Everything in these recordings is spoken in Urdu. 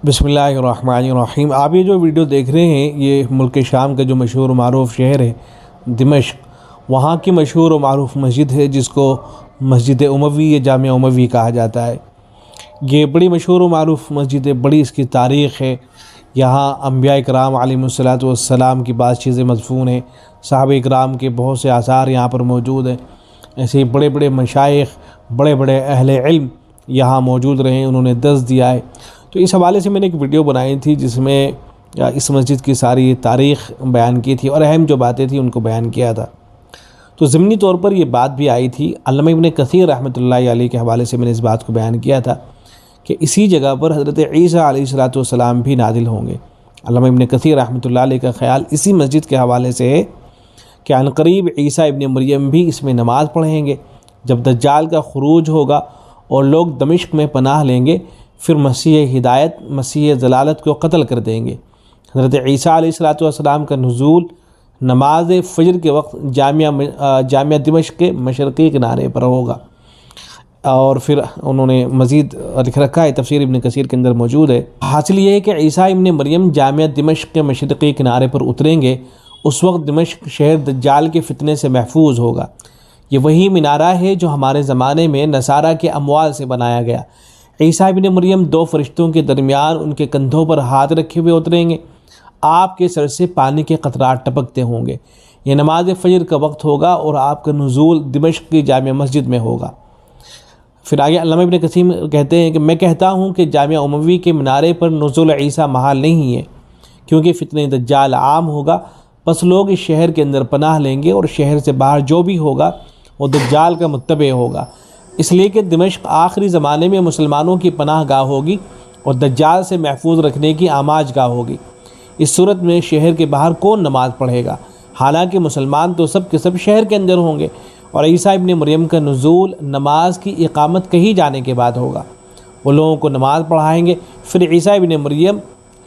بسم اللہ الرحمن الرحیم۔ آپ یہ جو ویڈیو دیکھ رہے ہیں یہ ملک شام کا جو مشہور و معروف شہر ہے دمشق، وہاں کی مشہور و معروف مسجد ہے جس کو مسجد اموی یا جامع اموی کہا جاتا ہے۔ یہ بڑی مشہور و معروف مسجد ہے، بڑی اس کی تاریخ ہے۔ یہاں انبیاء اکرام علیہم الصلوۃ والسلام کی بعض چیزیں مدفون ہیں، صحابہ اکرام کے بہت سے آثار یہاں پر موجود ہیں۔ ایسے بڑے بڑے مشائخ، بڑے بڑے اہل علم یہاں موجود رہے ہیں، انہوں نے درس دیا ہے۔ تو اس حوالے سے میں نے ایک ویڈیو بنائی تھی جس میں اس مسجد کی ساری تاریخ بیان کی تھی اور اہم جو باتیں تھیں ان کو بیان کیا تھا۔ تو ضمنی طور پر یہ بات بھی آئی تھی، علامہ ابن کثیر رحمۃ اللہ علیہ کے حوالے سے میں نے اس بات کو بیان کیا تھا کہ اسی جگہ پر حضرت عیسیٰ علیہ السلام بھی نازل ہوں گے۔ علامہ ابن کثیر رحمۃ اللہ علیہ کا خیال اسی مسجد کے حوالے سے ہے کہ عنقریب عیسیٰ ابن مریم بھی اس میں نماز پڑھیں گے۔ جب دجال کا خروج ہوگا اور لوگ دمشق میں پناہ لیں گے، پھر مسیح ہدایت، مسیح ضلالت کو قتل کر دیں گے۔ حضرت عیسیٰ علیہ السلام کا نزول نماز فجر کے وقت جامعہ دمشق کے مشرقی کنارے پر ہوگا۔ اور پھر انہوں نے مزید لکھ رکھا ہے، تفسیر ابن کثیر کے اندر موجود ہے۔ حاصل یہ ہے کہ عیسیٰ ابن مریم جامعہ دمشق کے مشرقی کنارے پر اتریں گے، اس وقت دمشق شہر دجال کے فتنے سے محفوظ ہوگا۔ یہ وہی مینارہ ہے جو ہمارے زمانے میں نصارہ کے اموال سے بنایا گیا۔ عیسیٰ ابن مریم دو فرشتوں کے درمیان ان کے کندھوں پر ہاتھ رکھے ہوئے اتریں گے، آپ کے سر سے پانی کے قطرات ٹپکتے ہوں گے۔ یہ نماز فجر کا وقت ہوگا اور آپ کا نزول دمشق کی جامع مسجد میں ہوگا۔ پھر آگے علامہ ابن کثیر کہتے ہیں کہ میں کہتا ہوں کہ جامع اموی کے منارے پر نزول عیسیٰ محال نہیں ہے، کیونکہ فتنہ دجال عام ہوگا، پس لوگ اس شہر کے اندر پناہ لیں گے اور شہر سے باہر جو بھی ہوگا وہ دجال کا متبع ہوگا، اس لیے کہ دمشق آخری زمانے میں مسلمانوں کی پناہ گاہ ہوگی اور دجال سے محفوظ رکھنے کی آماج گاہ ہوگی۔ اس صورت میں شہر کے باہر کون نماز پڑھے گا؟ حالانکہ مسلمان تو سب کے سب شہر کے اندر ہوں گے، اور عیسیٰ ابن مریم کا نزول نماز کی اقامت کہی جانے کے بعد ہوگا۔ وہ لوگوں کو نماز پڑھائیں گے، پھر عیسیٰ ابن مریم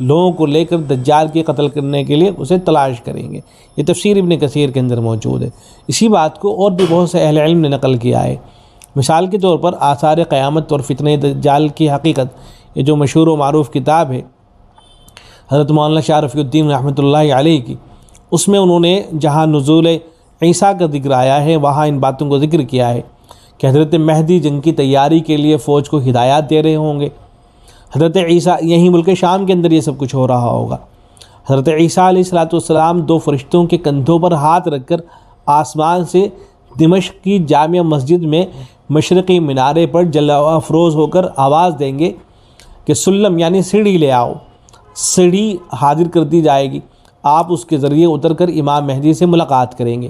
لوگوں کو لے کر دجال کے قتل کرنے کے لیے اسے تلاش کریں گے۔ یہ تفسیر ابن کثیر کے اندر موجود ہے۔ اسی بات کو اور بھی بہت سے اہل علم نے نقل کیا ہے۔ مثال کے طور پر آثار قیامت اور فتنہ دجال کی حقیقت، یہ جو مشہور و معروف کتاب ہے حضرت مولانا شاہ رفیع الدین رحمۃ اللہ علیہ کی، اس میں انہوں نے جہاں نزول عیسیٰ کا ذکر آیا ہے وہاں ان باتوں کو ذکر کیا ہے کہ حضرت مہدی جنگ کی تیاری کے لیے فوج کو ہدایات دے رہے ہوں گے۔ حضرت عیسیٰ، یہیں ملک شام کے اندر یہ سب کچھ ہو رہا ہوگا۔ حضرت عیسیٰ علیہ السلام دو فرشتوں کے کندھوں پر ہاتھ رکھ کر آسمان سے دمشق کی جامع مسجد میں مشرقی منارے پر جلوہ افروز ہو کر آواز دیں گے کہ سلم یعنی سیڑھی لے آؤ۔ سیڑھی حاضر کر دی جائے گی، آپ اس کے ذریعے اتر کر امام مہدی سے ملاقات کریں گے۔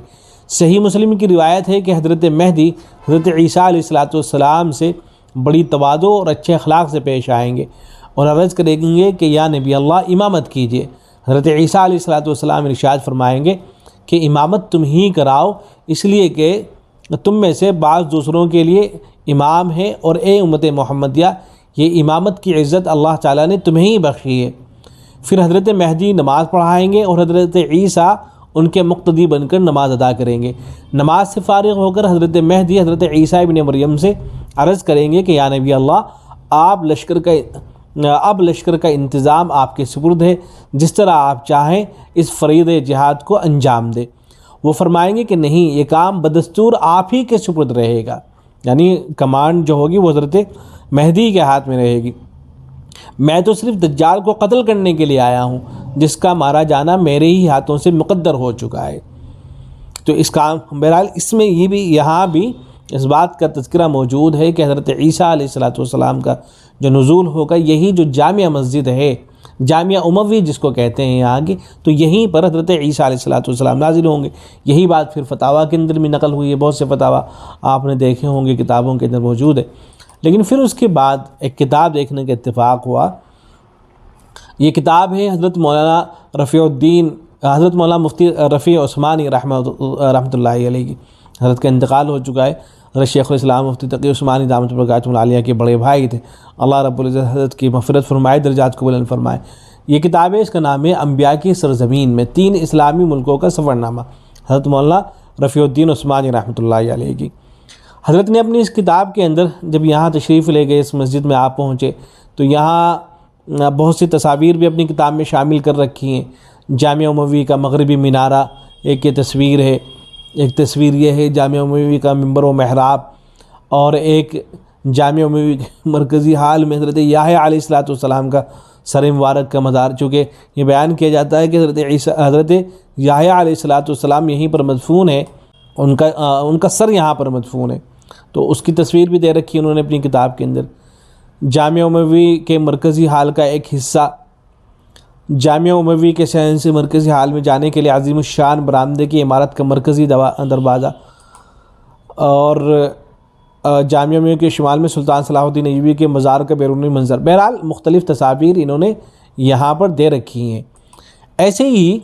صحیح مسلم کی روایت ہے کہ حضرت مہدی حضرت عیسیٰ علیہ السلام سے بڑی تواضع اور اچھے اخلاق سے پیش آئیں گے اور عرض کریں گے کہ یا نبی اللہ امامت کیجیے۔ حضرت عیسیٰ علیہ السلام ارشاد فرمائیں گے کہ امامت تم ہی کراؤ، اس لیے کہ تم میں سے بعض دوسروں کے لیے امام ہے، اور اے امت محمدیہ یہ امامت کی عزت اللہ تعالیٰ نے تمہیں ہی بخشی ہے۔ پھر حضرت مہدی نماز پڑھائیں گے اور حضرت عیسیٰ ان کے مقتدی بن کر نماز ادا کریں گے۔ نماز سے فارغ ہو کر حضرت مہدی حضرت عیسیٰ ابن مریم سے عرض کریں گے کہ یا نبی اللہ اب لشکر کا انتظام آپ کے سپرد ہے، جس طرح آپ چاہیں اس فرید جہاد کو انجام دے۔ وہ فرمائیں گے کہ نہیں، یہ کام بدستور آپ ہی کے سپرد رہے گا، یعنی کمانڈ جو ہوگی وہ حضرت مہدی کے ہاتھ میں رہے گی۔ میں تو صرف دجال کو قتل کرنے کے لیے آیا ہوں، جس کا مارا جانا میرے ہی ہاتھوں سے مقدر ہو چکا ہے۔ تو اس کام بہرحال اس میں یہاں بھی اس بات کا تذکرہ موجود ہے کہ حضرت عیسیٰ علیہ السلام کا جو نزول ہوگا، یہی جو جامع مسجد ہے جامع اموی جس کو کہتے ہیں یہاں کی، تو یہیں پر حضرت عیسیٰ علیہ السلام نازل ہوں گے۔ یہی بات پھر فتاویٰ کے اندر بھی نقل ہوئی ہے، بہت سے فتاویٰ آپ نے دیکھے ہوں گے، کتابوں کے اندر موجود ہے۔ لیکن پھر اس کے بعد ایک کتاب دیکھنے کا اتفاق ہوا۔ یہ کتاب ہے حضرت مولانا مفتی رفیع عثمانی رحمۃ اللہ علیہ کی، حضرت کا انتقال ہو چکا ہے۔ حضرت شیخ الاسلام مفتی تقی عثمانی دامت برکاتہ العالیہ کے بڑے بھائی تھے، اللہ رب العزت حضرت کی مغفرت فرمائے، درجات کو بلند فرمائے۔ یہ کتاب ہے، اس کا نام ہے انبیاء کی سرزمین میں 3 اسلامی ملکوں کا سفر نامہ، حضرت مولانا رفیع الدین عثمانی رحمۃ اللہ علیہ کی۔ حضرت نے اپنی اس کتاب کے اندر جب یہاں تشریف لے گئے، اس مسجد میں آپ پہنچے، تو یہاں بہت سی تصاویر بھی اپنی کتاب میں شامل کر رکھی ہیں۔ جامع اموی کا مغربی مینارہ ایک یہ تصویر ہے، ایک تصویر یہ ہے جامع اموی کا ممبر و محراب، اور ایک جامع اموی کے مرکزی حال میں حضرت یحییٰ علیہ السلام کا سر مبارک کا مزار، چونکہ یہ بیان کیا جاتا ہے کہ حضرت یحییٰ علیہ السلام یہیں پر مدفون ہے، ان کا سر یہاں پر مدفون ہے، تو اس کی تصویر بھی دے رکھی ہے انہوں نے اپنی کتاب کے اندر۔ جامع اموی کے مرکزی حال کا ایک حصہ، جامع اموی کے شہن سے مرکزی حال میں جانے کے لیے عظیم الشان برآمدے کی عمارت کا مرکزی دروازہ، اور جامع اموی کے شمال میں سلطان صلاح الدین ایوبی کے مزار کا بیرونی منظر۔ بہرحال مختلف تصاویر انہوں نے یہاں پر دے رکھی ہیں۔ ایسے ہی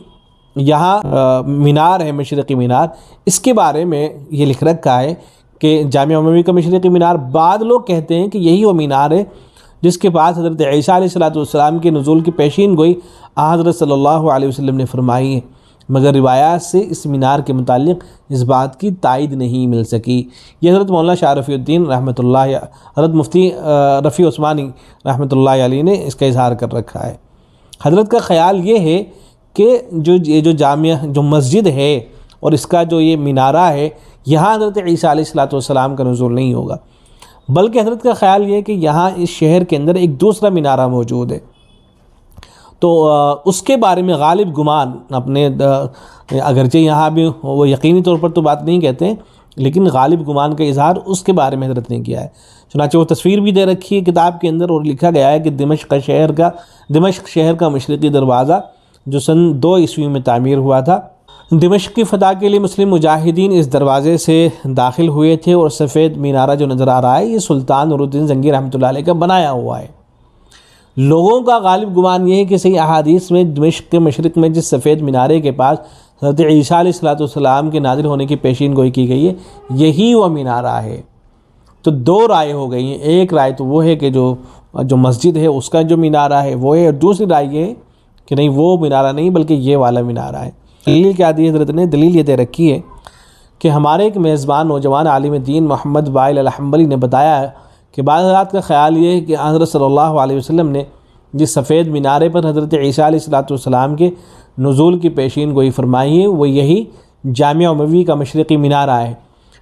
یہاں مینار ہے، مشرقی مینار، اس کے بارے میں یہ لکھ رکھا ہے کہ جامع اموی کا مشرقی مینار، بعض لوگ کہتے ہیں کہ یہی وہ مینار ہے جس کے پاس حضرت عیسیٰ علیہ السلام کے نزول کی پیشین گوئی حضرت صلی اللہ علیہ وسلم نے فرمائی ہے، مگر روایات سے اس مینار کے متعلق اس بات کی تائید نہیں مل سکی۔ یہ حضرت مولانا شاہ رفیع الدین رحمۃ اللہ، حضرت مفتی رفیع عثمانی رحمۃ اللہ علیہ نے اس کا اظہار کر رکھا ہے۔ حضرت کا خیال یہ ہے کہ جو مسجد ہے اور اس کا جو یہ مینارہ ہے، یہاں حضرت عیسیٰ علیہ السلام کا نزول نہیں ہوگا، بلکہ حضرت کا خیال یہ ہے کہ یہاں اس شہر کے اندر ایک دوسرا مینارہ موجود ہے، تو اس کے بارے میں غالب گمان اپنے اگرچہ یہاں بھی وہ یقینی طور پر تو بات نہیں کہتے ہیں، لیکن غالب گمان کا اظہار اس کے بارے میں حضرت نے کیا ہے۔ چنانچہ وہ تصویر بھی دے رکھی ہے کتاب کے اندر، اور لکھا گیا ہے کہ دمشق شہر کا مشرقی دروازہ جو سن 2 عیسوی میں تعمیر ہوا تھا، دمشق کی فتح کے لیے مسلم مجاہدین اس دروازے سے داخل ہوئے تھے، اور سفید مینارہ جو نظر آ رہا ہے یہ سلطان نور الدین زنگی رحمۃ اللہ علیہ کا بنایا ہوا ہے۔ لوگوں کا غالب گمان یہ ہے کہ صحیح احادیث میں دمشق کے مشرق میں جس سفید مینارے کے پاس حضرت عیسیٰ علیہ السلام کے نازل ہونے کی پیشین گوئی کی گئی ہے، یہی وہ مینارہ ہے۔ تو 2 رائے ہو گئی ہیں، ایک رائے تو وہ ہے کہ جو مسجد ہے اس کا جو مینارہ ہے وہ ہے، اور دوسری رائے یہ ہے کہ نہیں، وہ مینارہ نہیں بلکہ یہ والا مینارہ ہے۔ دلیل کیا دی حضرت نے؟ دلیل یہ دے رکھی ہے کہ ہمارے ایک میزبان نوجوان عالم دین محمد وائل الحنبلی نے بتایا ہے کہ بعض حضرات کا خیال یہ ہے کہ حضرت صلی اللہ علیہ وسلم نے جس سفید مینارے پر حضرت عیسیٰ علیہ السلام کے نزول کی پیشین گوئی فرمائی ہے وہ یہی جامع اموی کا مشرقی مینارہ ہے،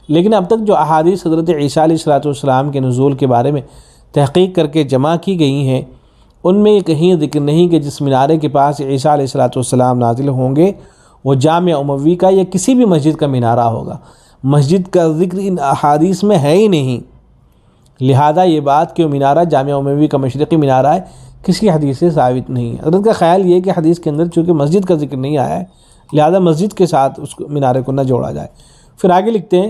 لیکن اب تک جو احادیث حضرت عیسیٰ علیہ السلام کے نزول کے بارے میں تحقیق کر کے جمع کی گئی ہیں، ان میں یہ کہیں ذکر نہیں کہ جس مینارے کے پاس عیسیٰ علیہ السلام نازل ہوں گے وہ جامع اموی کا یا کسی بھی مسجد کا مینارہ ہوگا۔ مسجد کا ذکر ان احادیث میں ہے ہی نہیں، لہذا یہ بات کہ وہ مینارہ جامع اموی کا مشرقی مینارہ ہے کسی حدیث سے ثابت نہیں ہے۔ حضرت کا خیال یہ کہ حدیث کے اندر چونکہ مسجد کا ذکر نہیں آیا ہے، لہذا مسجد کے ساتھ اس مینارے کو نہ جوڑا جائے۔ پھر آگے لکھتے ہیں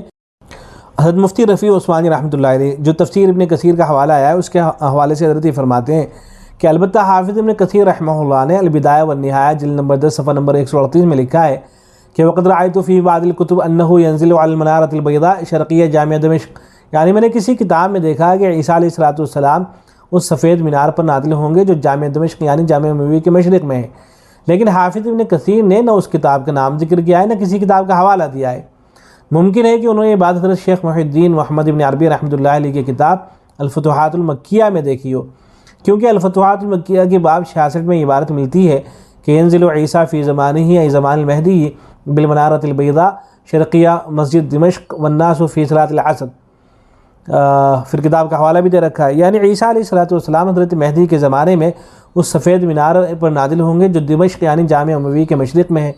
حضرت مفتی رفیع عثمانی رحمۃ اللہ علیہ، جو تفسیر ابن کثیر کا حوالہ آیا ہے اس کے حوالے سے حضرت یہ فرماتے ہیں کہ البتہ حافظ ابن کثیر رحمہ اللہ نے البدایہ والنہایہ جلد نمبر 10 صفحہ نمبر 138 میں لکھا ہے کہ وقد رأیت فی بعض الکتب انہ ینزل علی المنارۃ البیضاء شرقیہ جامع دمشق، یعنی میں نے کسی کتاب میں دیکھا کہ عیسیٰ علیہ السلام اس سفید مینار پر نازل ہوں گے جو جامع دمشق یعنی جامع اموی کے مشرق میں ہے، لیکن حافظ ابن کثیر نے نہ اس کتاب کا نام ذکر کیا ہے نہ کسی کتاب کا حوالہ دیا ہے۔ ممکن ہے کہ انہوں نے یہ بات حضرت شیخ محی الدین محمد ابن عربی رحمۃ اللہ علیہ کی کتاب الفتوحات المکیہ میں دیکھی ہو، کیونکہ الفتوحات المکیہ کی باب 66 میں یہ عبارت ملتی ہے کہ ینزل عیسیٰ فی زمانہ ای زمان المہدی بالمنارۃ البیضاء شرقیہ مسجد دمشق والناس فی صلاۃ العصر۔ پھر کتاب کا حوالہ بھی دے رکھا ہے، یعنی عیسیٰ علیہ السلام حضرت مہدی کے زمانے میں اس سفید مینار پر نازل ہوں گے جو دمشق یعنی جامع اموی کے مشرق میں ہے،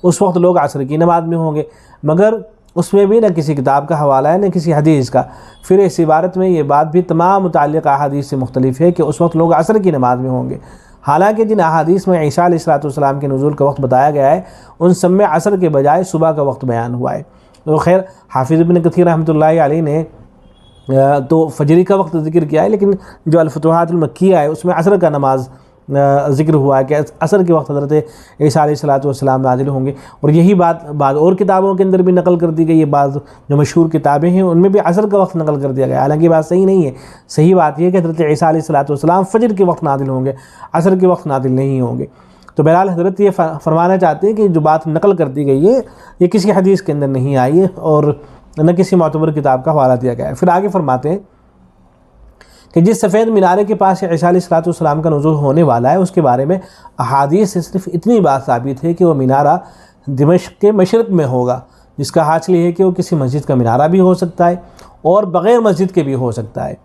اس وقت لوگ عصر کی نماز میں ہوں گے، مگر اس میں بھی نہ کسی کتاب کا حوالہ ہے نہ کسی حدیث کا۔ پھر اس عبارت میں یہ بات بھی تمام متعلقہ احادیث سے مختلف ہے کہ اس وقت لوگ عصر کی نماز میں ہوں گے، حالانکہ جن احادیث میں عیسیٰ علیہ السلام کے نزول کا وقت بتایا گیا ہے ان سب میں عصر کے بجائے صبح کا وقت بیان ہوا ہے۔ تو خیر حافظ ابن کثیر رحمۃ اللہ علیہ نے تو فجری کا وقت ذکر کیا ہے، لیکن جو الفتوحات المکیہ ہے اس میں عصر کا نماز ذکر ہوا ہے کہ عصر کے وقت حضرت عیسیٰ علیہ السلام نازل ہوں گے، اور یہی بات بعض اور کتابوں کے اندر بھی نقل کر دی گئی ہے، بعض جو مشہور کتابیں ہیں ان میں بھی عصر کا وقت نقل کر دیا گیا، حالانکہ یہ بات صحیح نہیں ہے۔ صحیح بات یہ ہے کہ حضرت عیسیٰ علیہ السلام فجر کے وقت نازل ہوں گے، عصر کے وقت نازل نہیں ہوں گے۔ تو بہرحال حضرت یہ فرمانا چاہتے ہیں کہ جو بات نقل کر دی گئی ہے یہ کسی حدیث کے اندر نہیں آئی ہے اور نہ کسی معتبر کتاب کا حوالہ دیا گیا ہے۔ پھر آگے فرماتے ہیں کہ جس سفید مینارے کے پاس عیسیٰ علیہ السلام کا نزول ہونے والا ہے اس کے بارے میں احادیث سے صرف اتنی بات ثابت ہے کہ وہ مینارہ دمشق کے مشرق میں ہوگا، جس کا حاصل یہ ہے کہ وہ کسی مسجد کا مینارہ بھی ہو سکتا ہے اور بغیر مسجد کے بھی ہو سکتا ہے۔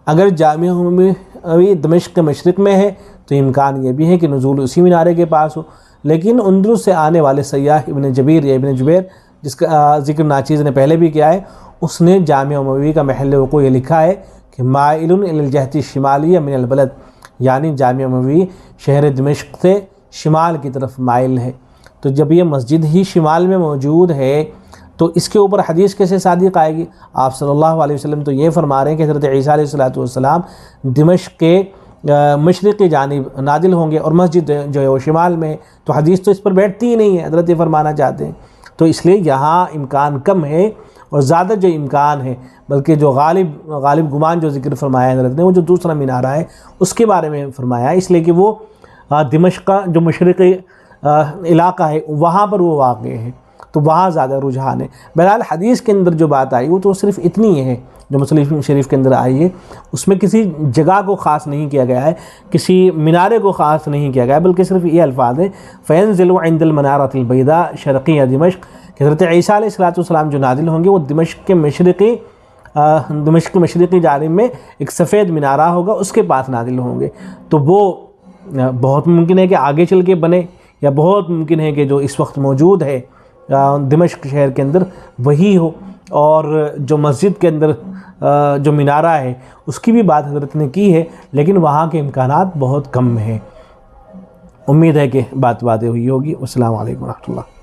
اگر جامع اموی دمشق کے مشرق میں ہے تو امکان یہ بھی ہے کہ نزول اسی مینارے کے پاس ہو، لیکن اندلس سے آنے والے سیاح ابن جبیر یا ابن جبیر، جس کا ذکر ناچیز نے پہلے بھی کیا ہے، اس نے جامع اموی کا محل وقوع یہ لکھا ہے کہ مائل الی الجہت الشمالیہ من البلد، یعنی جامع اموی شہر دمشق سے شمال کی طرف مائل ہے۔ تو جب یہ مسجد ہی شمال میں موجود ہے تو اس کے اوپر حدیث کیسے صادق آئے گی؟ آپ صلی اللہ علیہ وسلم تو یہ فرما رہے ہیں کہ حضرت عیسیٰ علیہ السلام دمشق کے مشرقی جانب نازل ہوں گے اور مسجد جو ہے وہ شمال میں ہے، تو حدیث تو اس پر بیٹھتی ہی نہیں ہے، حضرت یہ فرمانا چاہتے ہیں۔ تو اس لیے یہاں امکان کم ہے، اور زیادہ جو امکان ہے بلکہ جو غالب گمان جو ذکر فرمایا ہے حضرت نے، وہ جو دوسرا مینارہ ہے اس کے بارے میں فرمایا ہے، اس لیے کہ وہ دمشق کا جو مشرقی علاقہ ہے وہاں پر وہ واقع ہے، تو وہاں زیادہ رجحان ہے۔ بہرحال حدیث کے اندر جو بات آئی وہ تو صرف اتنی ہے جو مسلم شریف کے اندر آئی ہے، اس میں کسی جگہ کو خاص نہیں کیا گیا ہے، کسی مینارے کو خاص نہیں کیا گیا ہے، بلکہ صرف یہ الفاظ ہیں فَيَنزِلُ عِنْدَ الْمَنَارَةِ الْبَيْضَاءِ شَرْقِيَّ دمشق، کہ حضرت عیسیٰ علیہ السلام جو نازل ہوں گے وہ دمشق کے مشرقی جانب میں ایک سفید مینارہ ہوگا، اس کے پاس نازل ہوں گے۔ تو وہ بہت ممکن ہے کہ آگے چل کے بنے، یا بہت ممکن ہے کہ جو اس وقت موجود ہے دمشق شہر کے اندر وہی ہو، اور جو مسجد کے اندر جو مینارہ ہے اس کی بھی بات حضرت نے کی ہے، لیکن وہاں کے امکانات بہت کم ہیں۔ امید ہے کہ بات واضح ہوئی ہوگی۔ السلام علیکم ورحمۃ اللہ۔